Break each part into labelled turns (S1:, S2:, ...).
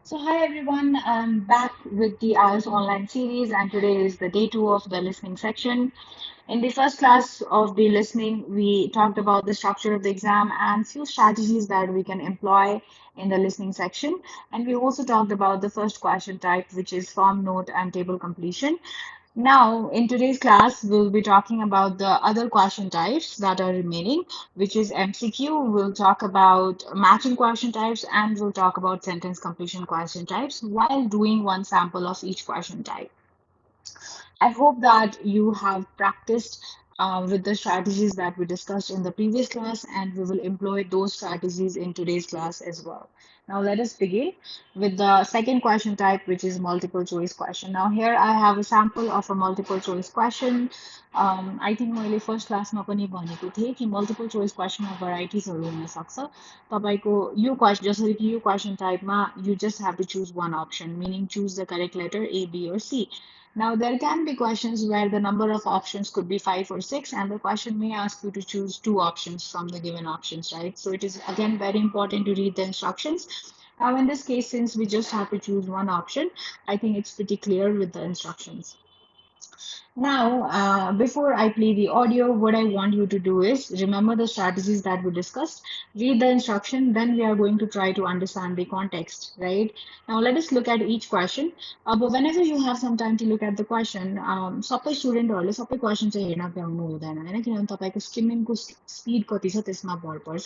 S1: So, hi everyone, I'm back with the IELTS online series, and today is the day two of the listening section. In the first class of the listening, we talked about the structure of the exam and few strategies that we can employ in the listening section. And we also talked about the first question type, which is form, note, and table completion. Now, in today's class, we'll be talking about the other question types that are remaining, which is MCQ. We'll talk about matching question types and we'll talk about sentence completion question types while doing one sample of each question type. I hope that you have practiced with the strategies that we discussed in the previous class, and we will employ those strategies in today's class as well. Now, let us begin with the second question type, which is multiple choice question. Now, here I have a sample of a multiple choice question. I think मैले first क्लासमा पनि भनेको थिएँ कि multiple चोइस क्वेसनमा भराइटिजहरू हुनसक्छ तपाईँको यो question जसरी कि यो क्वेसन टाइपमा you just have to choose one option, meaning choose the correct letter A, B, or C. Now, there can be questions where the number of options could be five or six, and the question may ask you to choose two options from the given options, right? So it is again very important to read the instructions. Now, in this case, since we just have to choose one option, I think it's pretty clear with the instructions. Now, before I play the audio, what I want you to do is remember the strategies that we discussed, read the instruction, then we are going to try to understand the context, right? Now, let us look at each question. But whenever you have some time to look at the question, सबै स्टुडेन्टहरूले सबै question चाहिँ हेर्न भ्याउनु हुँदैन होइन किनभने तपाईँको स्किमिङको speed कति छ त्यसमा भर पर्छ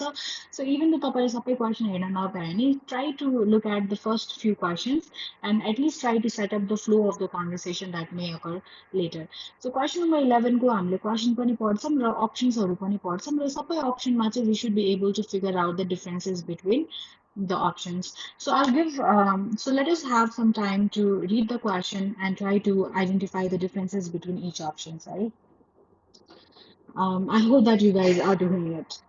S1: सो इभन त तपाईँले सबै क्वेसन हेर्न नभ्याए नि try to look at the first few questions and at least try to set up the flow of the conversation that may occur later. So question number 11 को हामीले question पनि पढ्छौँ र optionsहरू पनि पढ्छौँ र सबै optionमा चाहिँ we should be able to figure out the differences between the options. So so let us have some time to read the question and try to identify the differences between each options, right? I hope that you guys are doing it.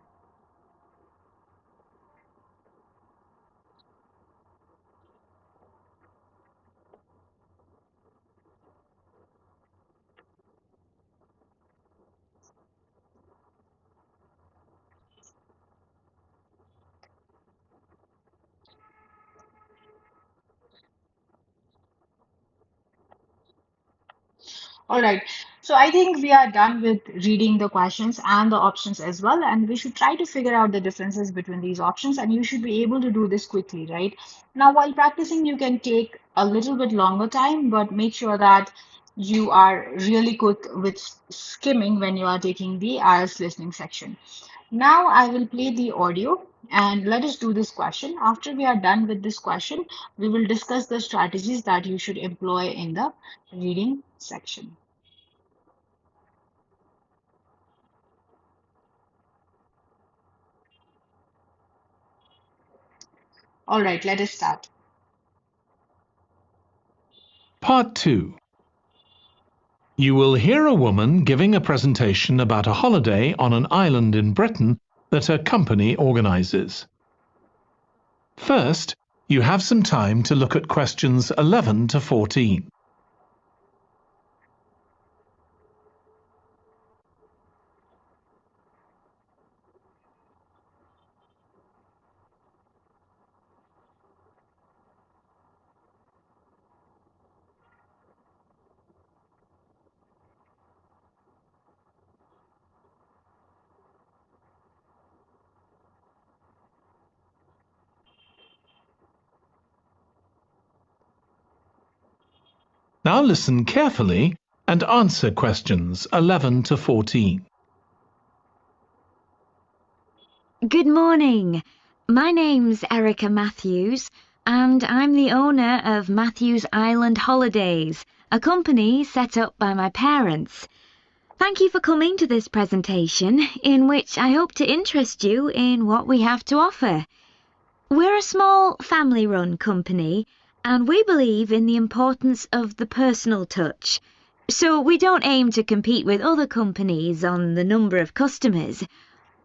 S1: All right. So I think we are done with reading the questions and the options as well, and we should try to figure out the differences between these options, and you should be able to do this quickly, right? Now, while practicing, you can take a little bit longer time, but make sure that you are really quick with skimming when you are taking the IELTS listening section. Now I will play the audio and let us do this question. After we are done with this question, we will discuss the strategies that you should employ in the reading section. All right, let us start.
S2: Part 2. You will hear a woman giving a presentation about a holiday on an island in Britain that her company organises. First, you have some time to look at questions 11 to 14. Now listen carefully and answer questions 11 to 14.
S3: Good morning. My name's Erica Matthews, and I'm the owner of Matthews Island Holidays, a company set up by my parents. Thank you for coming to this presentation, in which I hope to interest you in what we have to offer. We're a small family-run company, and we believe in the importance of the personal touch. So we don't aim to compete with other companies on the number of customers.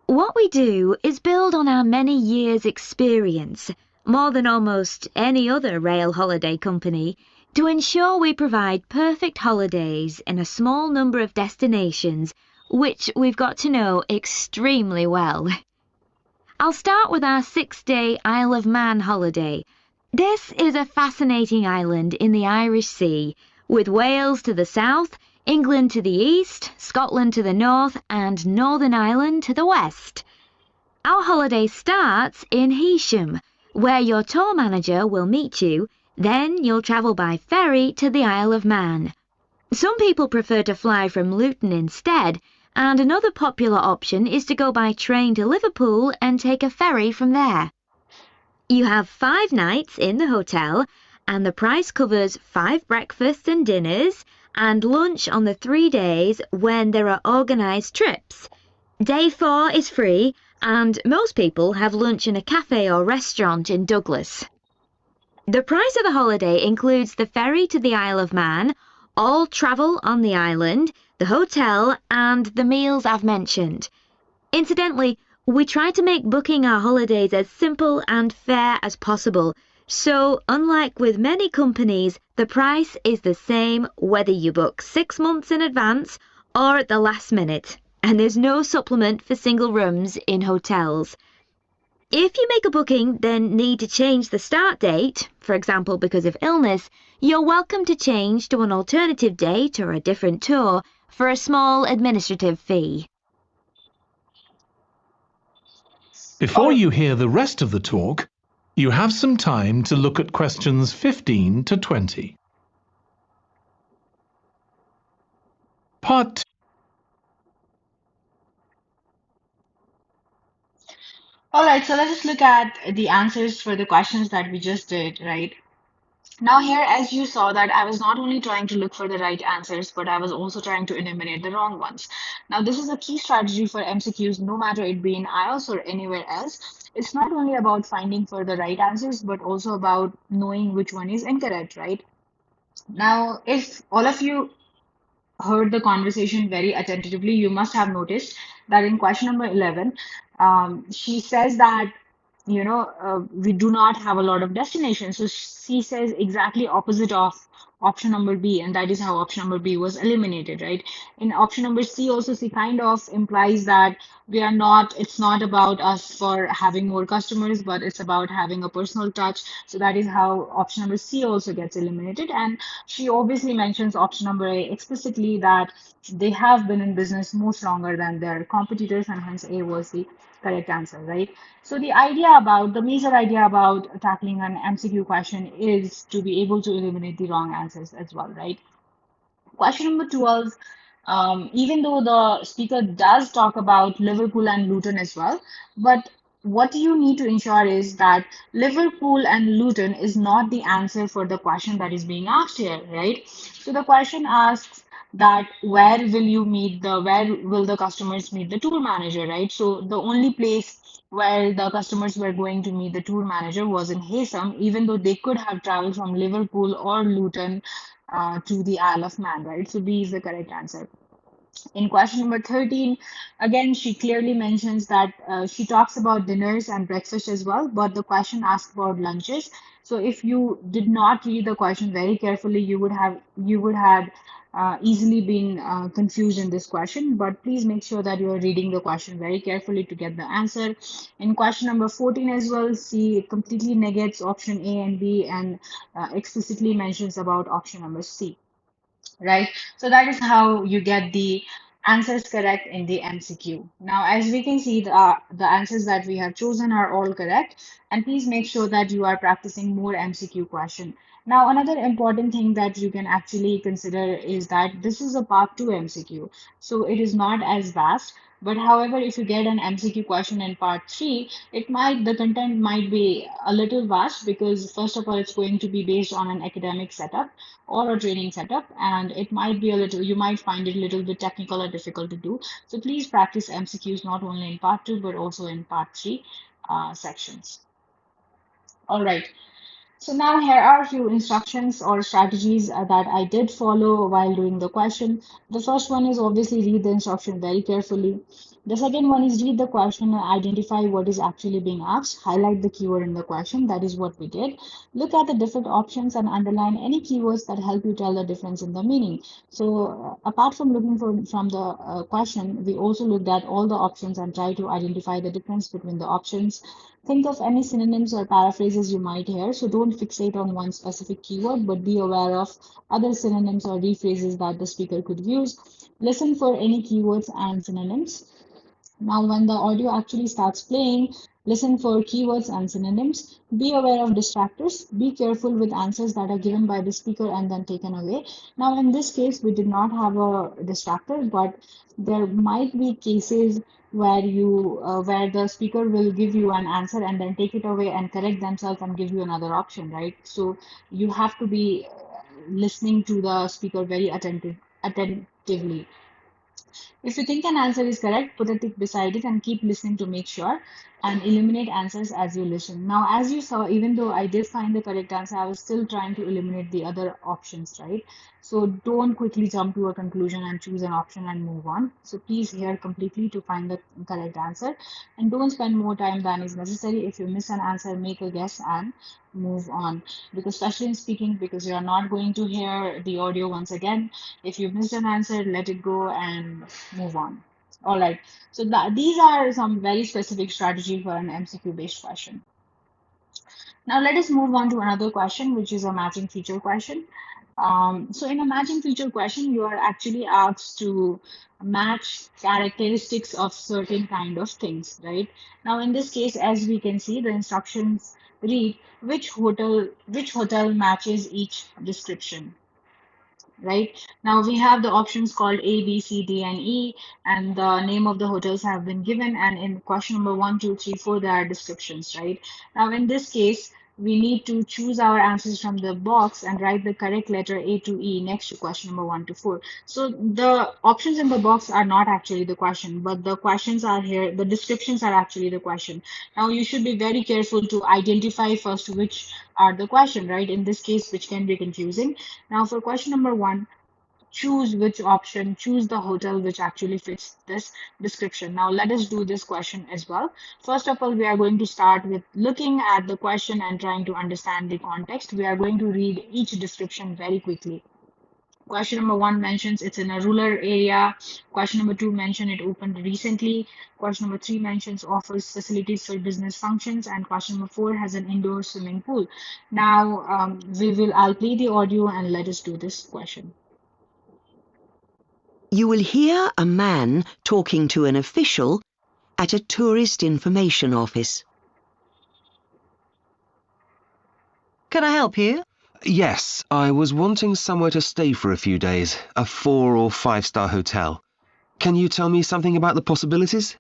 S3: What we do is build on our many years' experience, more than almost any other rail holiday company, to ensure we provide perfect holidays in a small number of destinations, which we've got to know extremely well. I'll start with our 6-day Isle of Man holiday. This is a fascinating island in the Irish Sea, with Wales to the south, England to the east, Scotland to the north, and Northern Ireland to the west. Our holiday starts in Heysham, where your tour manager will meet you, then you'll travel by ferry to the Isle of Man. Some people prefer to fly from Luton instead, and another popular option is to go by train to Liverpool and take a ferry from there. You have 5 nights in the hotel, and the price covers 5 breakfasts and dinners, and lunch on the 3 days when there are organised trips. Day 4 is free, and most people have lunch in a cafe or restaurant in Douglas. The price of the holiday includes the ferry to the Isle of Man, all travel on the island, the hotel, and the meals I've mentioned. Incidentally, we try to make booking our holidays as simple and fair as possible, so unlike with many companies, the price is the same whether you book 6 months in advance or at the last minute, and there's no supplement for single rooms in hotels. If you make a booking then need to change the start date, for example because of illness, you're welcome to change to an alternative date or a different tour for a small administrative fee.
S2: Before you hear the rest of the talk, you have some time to look at questions 15 to 20. Part
S1: All right, so let's just look at the answers for the questions that we just did, right? Now here, as you saw that I was not only trying to look for the right answers, but I was also trying to eliminate the wrong ones. Now this is a key strategy for MCQs, no matter it be in IELTS or anywhere else. It's not only about finding for the right answers, but also about knowing which one is incorrect, right? Now, if all of you heard the conversation very attentively, you must have noticed that in question number 11, she says that, we do not have a lot of destinations. So she says exactly opposite of option number B, and that is how option number B was eliminated, right? In option number C, also, she kind of implies that it's not about us for having more customers, but it's about having a personal touch. So that is how option number C also gets eliminated. And she obviously mentions option number A explicitly that they have been in business much longer than their competitors, and hence A was the correct answer, right? So the major idea about tackling an MCQ question is to be able to eliminate the wrong answers as well, right? Question number 12, even though the speaker does talk about Liverpool and Luton as well, but what you need to ensure is that Liverpool and Luton is not the answer for the question that is being asked here, right? So the question asks that where will the customers meet the tour manager, right? So the only place where the customers were going to meet the tour manager was in Heysham, even though they could have traveled from Liverpool or Luton to the Isle of Man, right? So B is the correct answer. In question number 13, again, she clearly mentions that she talks about dinners and breakfast as well, but the question asks about lunches. So if you did not read the question very carefully, you would have easily been confused in this question. But please make sure that you are reading the question very carefully to get the answer. In question number 14 as well, she completely negates option A and B and explicitly mentions about option number C, right? So that is how you get the answers correct in the MCQ. Now, as we can see, the answers that we have chosen are all correct. And please make sure that you are practicing more MCQ question. Now, another important thing that you can actually consider is that this is a part 2 MCQ. So it is not as vast. But however, if you get an MCQ question in part 3, the content might be a little vast because first of all, it's going to be based on an academic setup or a training setup, and it might be you might find it a little bit technical or difficult to do. So please practice MCQs not only in part 2 but also in part 3 sections. All right. So now here are a few instructions or strategies that I did follow while doing the question. The first one is obviously read the instruction very carefully. The second one is read the question and identify what is actually being asked. Highlight the keyword in the question. That is what we did. Look at the different options and underline any keywords that help you tell the difference in the meaning. So apart from looking from the question, we also looked at all the options and try to identify the difference between the options. Think of any synonyms or paraphrases you might hear. So don't fixate on one specific keyword, but be aware of other synonyms or rephrases that the speaker could use. Listen for any keywords and synonyms. Now, when the audio actually starts playing, listen for keywords and synonyms. Be aware of distractors. Be careful with answers that are given by the speaker and then taken away. Now, in this case, we did not have a distractor, but there might be cases where the speaker will give you an answer and then take it away and correct themselves and give you another option, right? So you have to be listening to the speaker very attentively. If you think an answer is correct, put a tick beside it and keep listening to make sure and eliminate answers as you listen. Now, as you saw, even though I did find the correct answer, I was still trying to eliminate the other options, right? So don't quickly jump to a conclusion and choose an option and move on. So please hear completely to find the correct answer and don't spend more time than is necessary. If you miss an answer, make a guess and move on. Because especially in speaking, because you are not going to hear the audio once again, if you missed an answer, let it go and move on. All right. So these are some very specific strategy for an MCQ based question. Now let us move on to another question, which is a matching feature question. So in a matching feature question, you are actually asked to match characteristics of certain kind of things, right? Now in this case, as we can see, the instructions read which hotel matches each description, right? Now we have the options called A, B, C, D, and E, and the name of the hotels have been given. And in question number 1, 2, 3, 4, there are descriptions, right? Now in this case, we need to choose our answers from the box and write the correct letter A to E next to question number 1 to 4. So the options in the box are not actually the question, but the questions are here. The descriptions are actually the question. Now you should be very careful to identify first which are the question, right? In this case, which can be confusing. Now for question number 1, choose which option, choose the hotel which actually fits this description. Now let us do this question as well. First of all, we are going to start with looking at the question and trying to understand the context. We are going to read each description very quickly. Question number 1 mentions it's in a rural area. Question number 2 mentions it opened recently. Question number 3 mentions offers facilities for business functions. And question number 4 has an indoor swimming pool. Now, I'll play the audio and let us do this question.
S4: You will hear a man talking to an official at a tourist information office.
S5: Can I help you?
S6: Yes, I was wanting somewhere to stay for a few days, a 4 or 5-star hotel. Can you tell me something about the possibilities?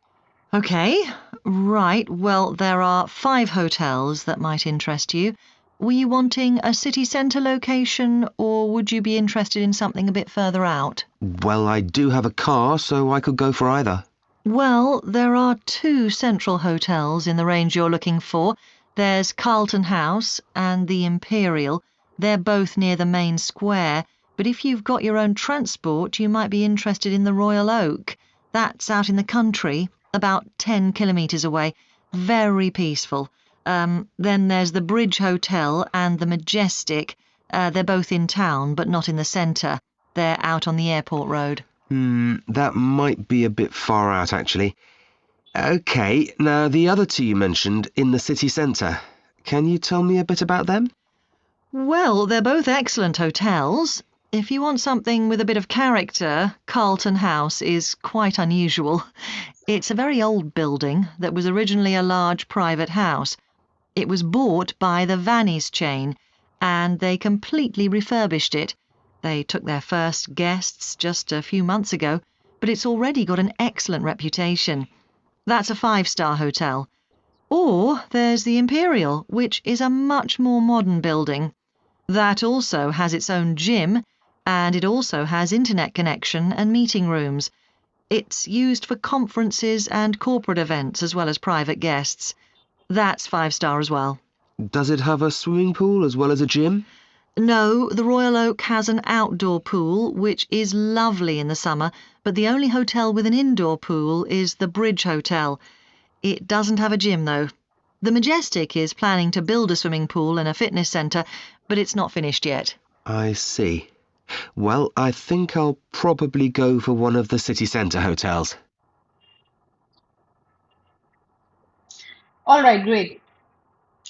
S5: Okay, right. Well, there are 5 hotels that might interest you. Were you wanting a city centre location, or would you be interested in something a bit further out?
S6: Well, I do have a car, so I could go for either.
S5: Well, there are 2 central hotels in the range you're looking for. There's Carlton House and the Imperial. They're both near the main square, but if you've got your own transport, you might be interested in the Royal Oak. That's out in the country, about 10 kilometres away. Very peaceful. Then there's the Bridge Hotel and the Majestic. They're both in town, but not in the centre. They're out on the airport road.
S6: That might be a bit far out, actually. Okay, now the other 2 you mentioned in the city centre. Can you tell me a bit about them?
S5: Well, they're both excellent hotels. If you want something with a bit of character, Carlton House is quite unusual. It's a very old building that was originally a large private house. It was bought by the Vannies chain, and they completely refurbished it. They took their first guests just a few months ago, but it's already got an excellent reputation. That's a 5-star hotel. Or there's the Imperial, which is a much more modern building. That also has its own gym, and it also has internet connection and meeting rooms. It's used for conferences and corporate events as well as private guests. That's 5-star as well.
S6: Does it have a swimming pool as well as a gym?
S5: No, the Royal Oak has an outdoor pool, which is lovely in the summer, but the only hotel with an indoor pool is the Bridge Hotel. It doesn't have a gym, though. The Majestic is planning to build a swimming pool and a fitness centre, but it's not finished yet.
S6: I see. Well, I think I'll probably go for one of the city centre hotels.
S1: All right, great.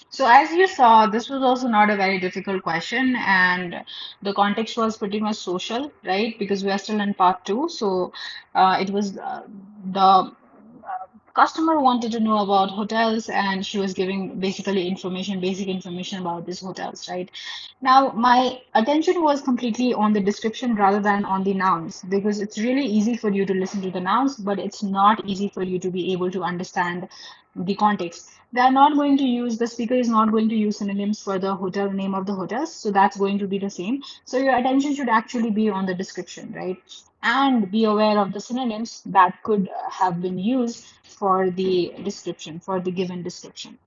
S1: So as you saw, this was also not a very difficult question, and the context was pretty much social, right? Because we are still in part two. So it was the customer wanted to know about hotels, and she was giving basically information, basic information about these hotels, right? Now, my attention was completely on the description rather than on the nouns, because it's really easy for you to listen to the nouns, but it's not easy for you to be able to understand the context. They are not going to use, the speaker is not going to use synonyms for the hotel name of the hotels, so that's going to be the same. So your attention should actually be on the description, right? And be aware of the synonyms that could have been used for the description, for the given description.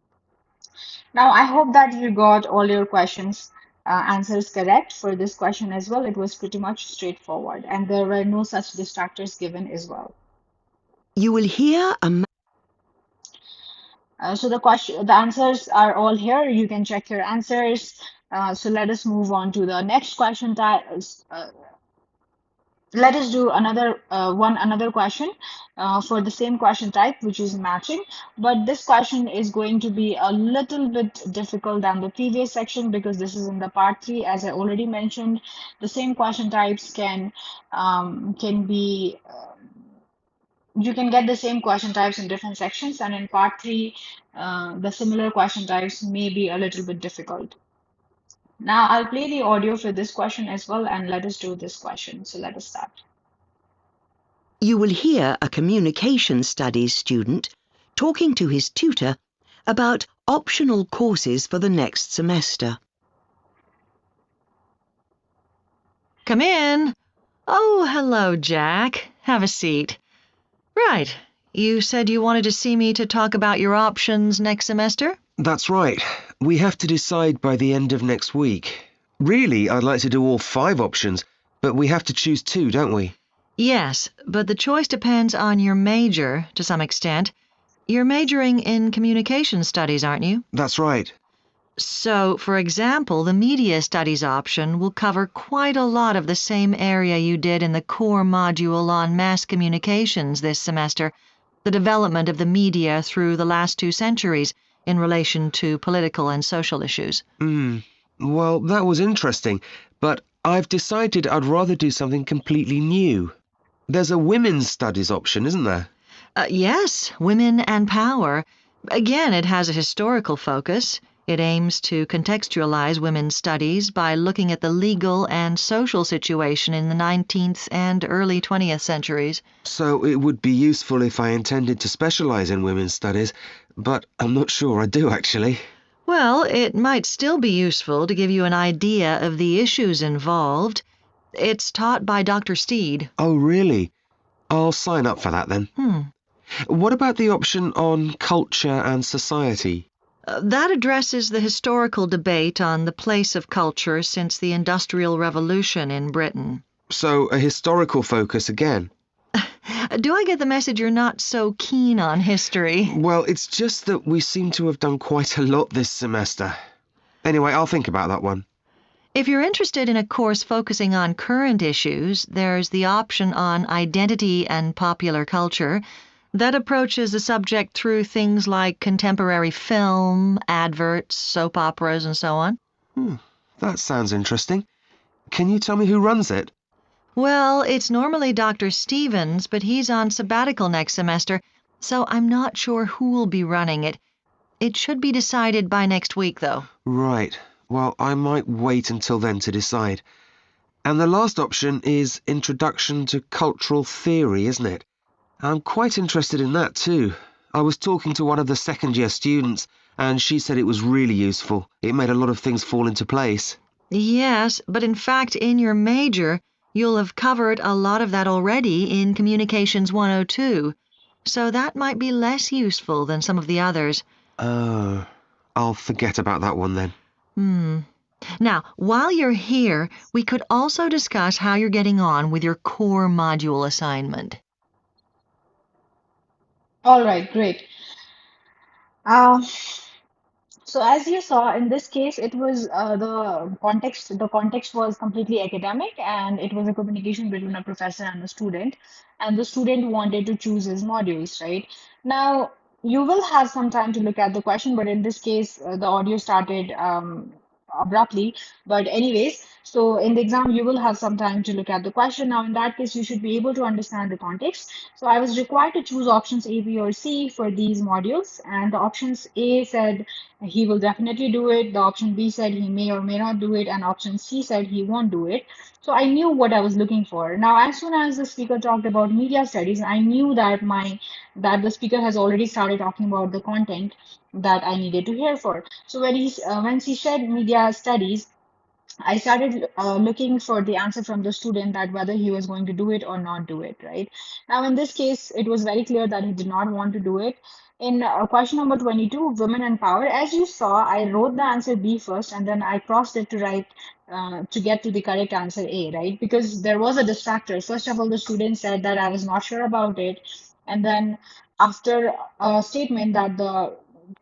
S1: Now, I hope that you got all your questions answers correct for this question as well. It was pretty much straightforward, and there were no such distractors given as well.
S4: You will hear a
S1: So the answers are all here. You can check your answers. So let us move on to the next question. Let us do another question for the same question type, which is matching. But this question is going to be a little bit difficult than the previous section because this is in the part three. As I already mentioned, the same question types can be you can get the same question types in different sections, and in part three, the similar question types may be a little bit difficult. Now I'll play the audio for this question as well, and let us do this question. So let us start.
S4: You will hear a communication studies student talking to his tutor about optional courses for the next semester.
S5: Come in. Oh, hello, Jack. Have a seat. Right. You said you wanted to see me to talk about your options next semester?
S6: That's right. We have to decide by the end of next week. Really, I'd like to do all 5 options, but we have to choose 2, don't we?
S5: Yes, but the choice depends on your major to some extent. You're majoring in communication studies, aren't you?
S6: That's right.
S5: So, for example, the media studies option will cover quite a lot of the same area you did in the core module on mass communications this semester, the development of the media through the last 2 centuries in relation to political and social issues.
S6: Well, that was interesting, but I've decided I'd rather do something completely new. There's a women's studies option, isn't there?
S5: Yes, Women and Power. Again, it has a historical focus. It aims to contextualize women's studies by looking at the legal and social situation in the 19th and early 20th centuries.
S6: So it would be useful if I intended to specialize in women's studies, but I'm not sure I do actually.
S5: Well, it might still be useful to give you an idea of the issues involved. It's taught by Dr. Steed.
S6: Oh, really? I'll sign up for that then. What about the option on culture and society?
S5: That addresses the historical debate on the place of culture since the Industrial Revolution in Britain.
S6: So a historical focus again?
S5: Do I get the message you're not so keen on history?
S6: Well, it's just that we seem to have done quite a lot this semester. Anyway, I'll think about that one.
S5: If you're interested in a course focusing on current issues, there's the option on identity and popular culture. That approaches the subject through things like contemporary film, adverts, soap operas, and so on.
S6: That sounds interesting. Can you tell me who runs it?
S5: Well, it's normally Dr. Stevens, but he's on sabbatical next semester, so I'm not sure who will be running it. It should be decided by next week, though.
S6: Right. Well, I might wait until then to decide. And the last option is Introduction to Cultural Theory, isn't it? I'm quite interested in that too. I was talking to one of the second-year students, and she said it was really useful. It made a lot of things fall into place.
S5: Yes, but in fact, in your major, you'll have covered a lot of that already in Communications 102, so that might be less useful than some of the others.
S6: Oh, I'll forget about that one then.
S5: Now, while you're here, we could also discuss how you're getting on with your core module assignment.
S1: All right, great. Um, So as you saw in this case, it was the context. The context was completely academic, and it was a communication between a professor and a student. And the student wanted to choose his modules, right? Now, you will have some time to look at the question, but in this case, the audio started abruptly. But anyways, so in the exam, you will have some time to look at the question. Now, in that case, you should be able to understand the context. So I was required to choose options A, B, or C for these modules. And the options A said he will definitely do it. The option B said he may or may not do it. And option C said he won't do it. So I knew what I was looking for. Now, as soon as the speaker talked about media studies, I knew that that the speaker has already started talking about the content that I needed to hear for. So when she said media studies, I started looking for the answer from the student that whether he was going to do it or not do it, right? Now, in this case, it was very clear that he did not want to do it. In question number 22, women and power, as you saw, I wrote the answer B first and then I crossed it to write to get to the correct answer A, right? Because there was a distractor. First of all, the student said that I was not sure about it. And then after a statement that the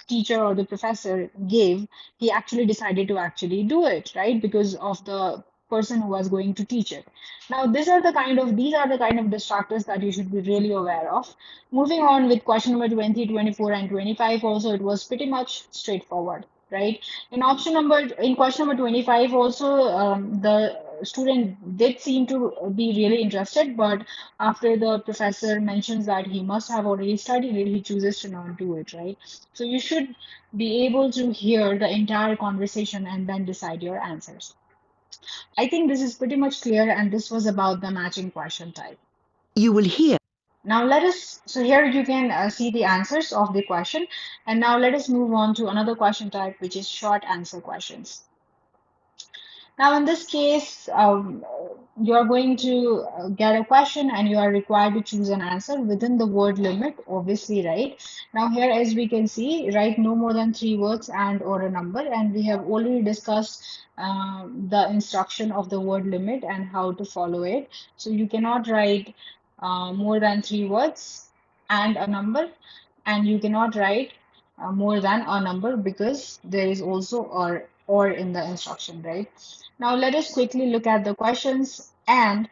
S1: teacher or the professor gave, he actually decided to actually do it, right? Because of the person who was going to teach it. Now, these are the kind of distractors that you should be really aware of. Moving on with question number 20, 24, and 25, also it was pretty much straightforward, right? In question number 25, also the student did seem to be really interested, but after the professor mentions that he must have already studied it, he chooses to not do it, right? So you should be able to hear the entire conversation and then decide your answers. I think this is pretty much clear, and this was about the matching question type.
S4: You will hear.
S1: Now so here you can see the answers of the question, and now let us move on to another question type, which is short answer questions. Now, in this case, you are going to get a question and you are required to choose an answer within the word limit, obviously, right? Now, here, as we can see, write no more than 3 words and or a number. And we have already discussed the instruction of the word limit and how to follow it. So you cannot write more than 3 words and a number, and you cannot write more than a number because there is also or in the instruction, right? Now let us quickly look at the questions and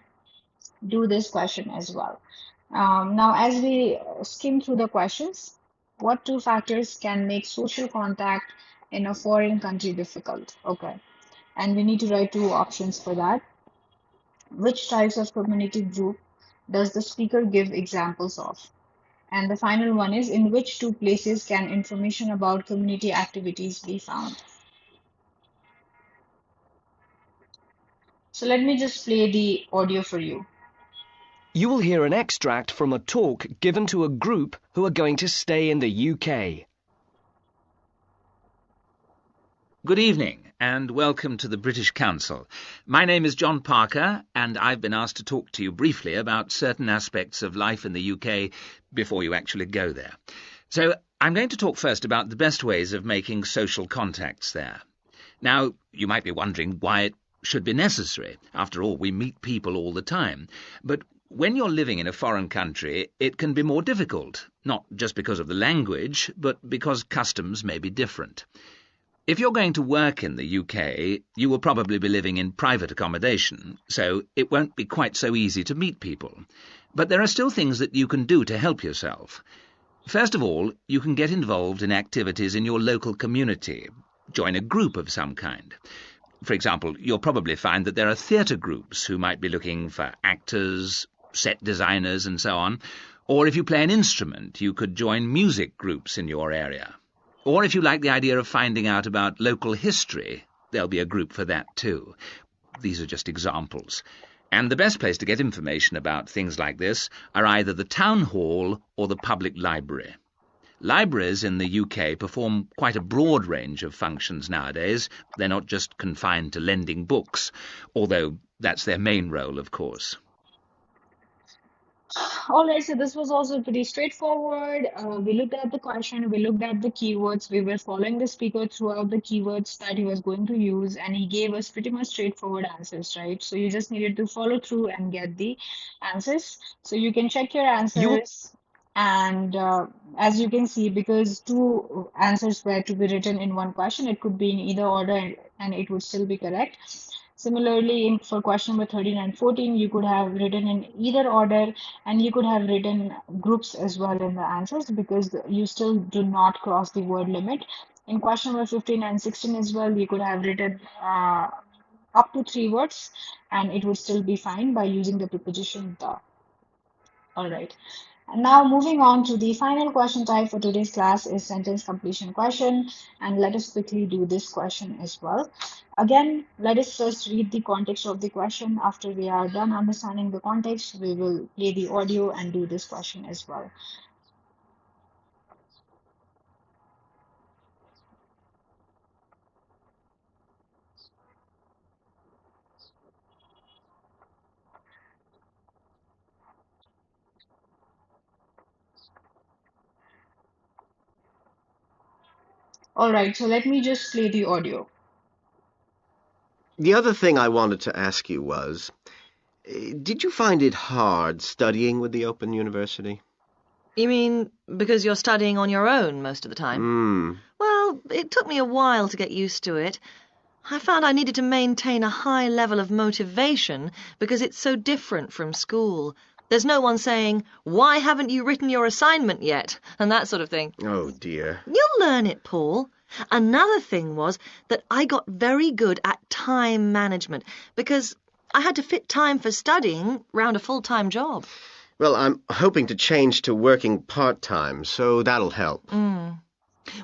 S1: do this question as well. Now, as we skim through the questions, what two factors can make social contact in a foreign country difficult? Okay, and we need to write two options for that. Which types of community group does the speaker give examples of? And the final one is, in which two places can information about community activities be found? So let me just play the audio for you.
S7: You will hear an extract from a talk given to a group who are going to stay in the UK.
S8: Good evening and welcome to the British Council. My name is John Parker and I've been asked to talk to you briefly about certain aspects of life in the UK before you actually go there. So I'm going to talk first about the best ways of making social contacts there. Now, you might be wondering why it should be necessary. After all, we meet people all the time. But when you're living in a foreign country, it can be more difficult, not just because of the language, but because customs may be different. If you're going to work in the UK, you will probably be living in private accommodation, so it won't be quite so easy to meet people. But there are still things that you can do to help yourself. First of all, you can get involved in activities in your local community. Join a group of some kind. For example, you'll probably find that there are theatre groups who might be looking for actors, set designers and so on. Or if you play an instrument, you could join music groups in your area. Or if you like the idea of finding out about local history, there'll be a group for that too. These are just examples. And the best place to get information about things like this are either the town hall or the public library. Libraries in the UK perform quite a broad range of functions nowadays. They're not just confined to lending books, although that's their main role, of course.
S1: All right, so this was also pretty straightforward. We looked at the question, we looked at the keywords, we were following the speaker throughout the keywords that he was going to use, and he gave us pretty much straightforward answers, right? So you just needed to follow through and get the answers. So you can check your answers, and as you can see, because two answers were to be written in one question, it could be in either order and it would still be correct. Similarly, for question number 13 and 14, you could have written in either order, and you could have written groups as well in the answers, because you still do not cross the word limit. In question number 15 and 16 as well, you could have written up to 3 words, and it would still be fine by using the preposition the. All right. And now moving on to the final question type for today's class is sentence completion question. And let us quickly do this question as well. Again, let us first read the context of the question. After we are done understanding the context, we will play the audio and do this question as well. All right, so let me just play the audio.
S9: The other thing I wanted to ask you was, did you find it hard studying with the Open University?
S5: You mean because you're studying on your own most of the time? Well, it took me a while to get used to it. I found I needed to maintain a high level of motivation because it's so different from school. There's no one saying, "Why haven't you written your assignment yet?" and that sort of thing.
S9: Oh, dear.
S5: You'll learn it, Paul. Another thing was that I got very good at time management because I had to fit time for studying round a full-time job.
S9: Well, I'm hoping to change to working part-time, so that'll help.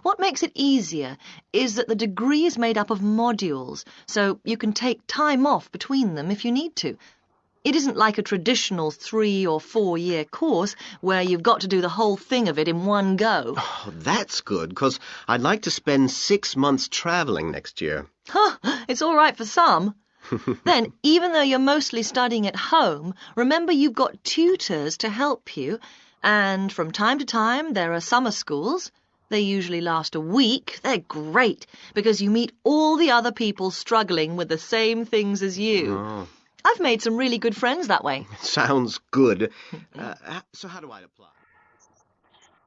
S5: What makes it easier is that the degree is made up of modules, so you can take time off between them if you need to. It isn't like a traditional 3 or 4 year course where you've got to do the whole thing of it in one go.
S9: Oh, that's good, because I'd like to spend 6 months traveling next year.
S5: Huh, it's all right for some. Then, even though you're mostly studying at home, remember you've got tutors to help you, and from time to time there are summer schools. They usually last a week. They're great because you meet all the other people struggling with the same things as you.
S9: Oh,
S5: I've made some really good friends that way.
S9: sounds good. So how do I apply?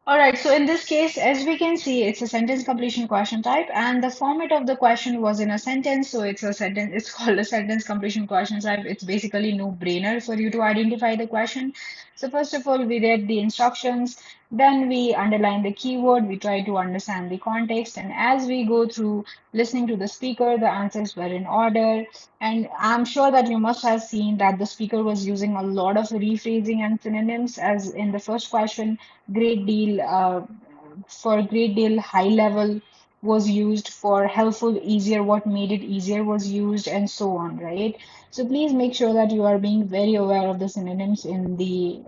S1: All right, so in this case, as we can see, it's a sentence completion question type, and the format of the question was in a sentence, so it's a sentence, it's called a sentence completion question type. It's basically no-brainer for you to identify the question. So first of all, we read the instructions, then we underline the keyword, we try to understand the context, and as we go through listening to the speaker, the answers were in order. And I'm sure that you must have seen that the speaker was using a lot of rephrasing and synonyms, as in the first question, great deal for great deal, high level was used, for helpful, easier, what made it easier was used, and so on, right? So please make sure that you are being very aware of the synonyms in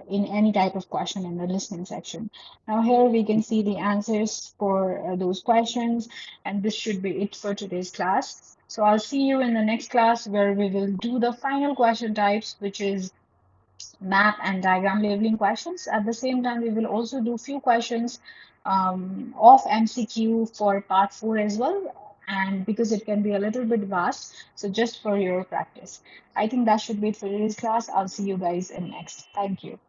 S1: any type of question in the listening section. Now here we can see the answers for those questions, and this should be it for today's class. So I'll see you in the next class, where we will do the final question types, which is map and diagram labeling questions. At the same time, we will also do few questions of MCQ for part 4 as well, and because it can be a little bit vast, so just for your practice. I think that should be it for today's class. I'll see you guys in next. Thank you.